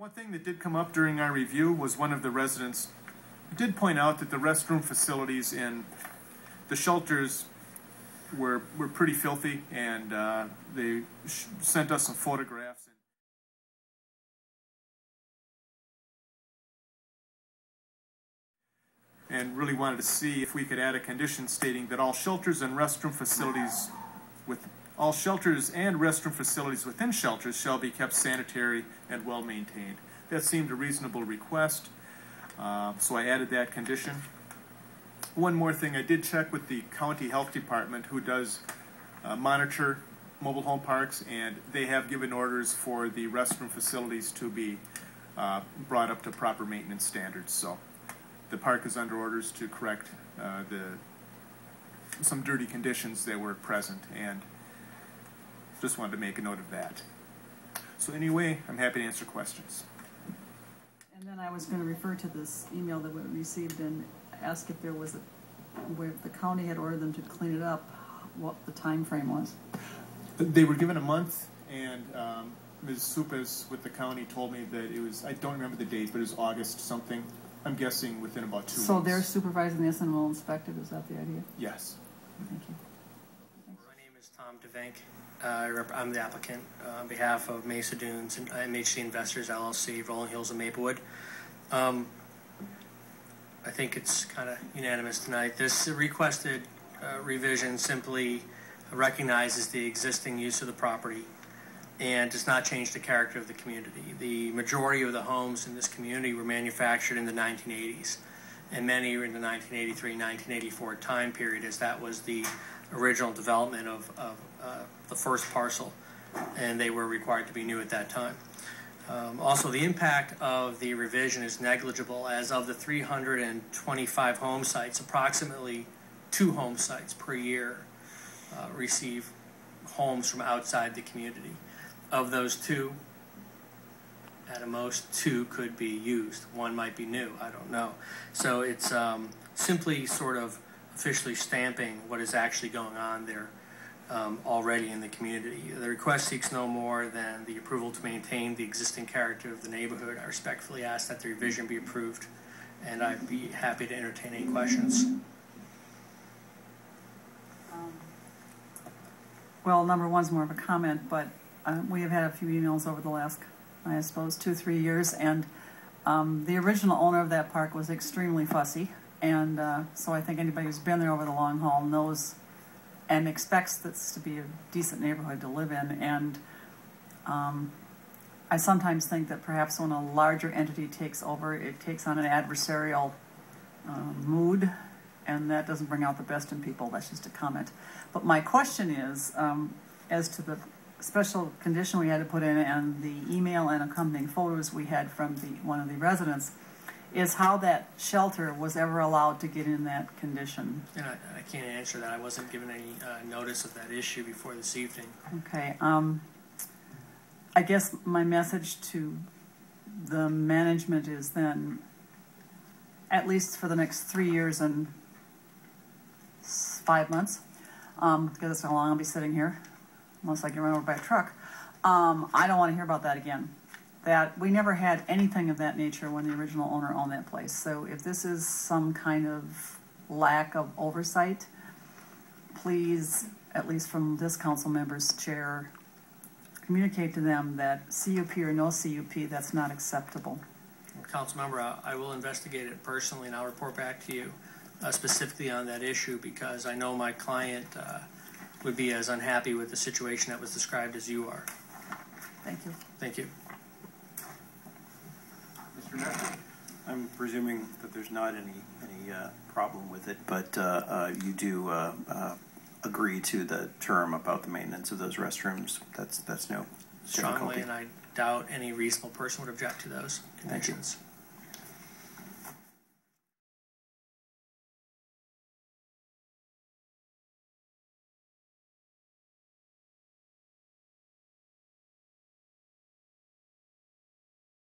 One thing that did come up during our review was one of the residents did point out that the restroom facilities in the shelters were pretty filthy, and they sent us some photographs. And really wanted to see if we could add a condition stating that all shelters and restroom facilities within shelters shall be kept sanitary and well maintained. That seemed a reasonable request, so I added that condition. One more thing, I did check with the county health department, who does monitor mobile home parks, and they have given orders for the restroom facilities to be brought up to proper maintenance standards. So the park is under orders to correct some dirty conditions that were present, and just wanted to make a note of that. So anyway, I'm happy to answer questions. And then I was going to refer to this email that we received and ask if there was where the county had ordered them to clean it up, what the time frame was. They were given a month, and Ms. Supas with the county told me that it was, I don't remember the date, but it was August something. I'm guessing within about 2 weeks. So they're supervising this and will inspect it, is that the idea? Yes. Thank you. Thanks. My name is Tom DeVank. I'm the applicant on behalf of Mesa Dunes and MHC Investors LLC, Rolling Hills and Maplewood. I think it's kind of unanimous tonight. This requested revision simply recognizes the existing use of the property and does not change the character of the community. The majority of the homes in this community were manufactured in the 1980s, and many were in the 1983-1984 time period, as that was the original development of the first parcel, and they were required to be new at that time. Also, the impact of the revision is negligible. As of the 325 home sites, approximately 2 home sites per year receive homes from outside the community. Of those 2, at most 2 could be used. 1 might be new, I don't know. So it's simply sort of officially stamping what is actually going on there already in the community. The request seeks no more than the approval to maintain the existing character of the neighborhood. I respectfully ask that the revision be approved, and I'd be happy to entertain any questions. Well, number 1's more of a comment, but we have had a few emails over the last, I suppose, 2-3 years, and the original owner of that park was extremely fussy, and so I think anybody who's been there over the long haul knows and expects this to be a decent neighborhood to live in. And I sometimes think that perhaps when a larger entity takes over, it takes on an adversarial mood, and that doesn't bring out the best in people. That's just a comment. But my question is, as to the special condition we had to put in and the email and accompanying photos we had from one of the residents, is how that shelter was ever allowed to get in that condition. And I can't answer that. I wasn't given any notice of that issue before this evening. Okay. I guess my message to the management is then, at least for the next 3 years and 5 months, because that's how long I'll be sitting here, unless I get run over by a truck, I don't want to hear about that again. That we never had anything of that nature when the original owner owned that place. So if this is some kind of lack of oversight, please, at least from this council member's chair, communicate to them that CUP or no CUP, that's not acceptable. Council member, I will investigate it personally, and I'll report back to you specifically on that issue, because I know my client would be as unhappy with the situation that was described as you are. Thank you. Thank you. Mr. Nestor? I'm presuming that there's not any problem with it, but you do agree to the term about the maintenance of those restrooms. That's no Strongly, difficulty. and I doubt any reasonable person would object to those conditions.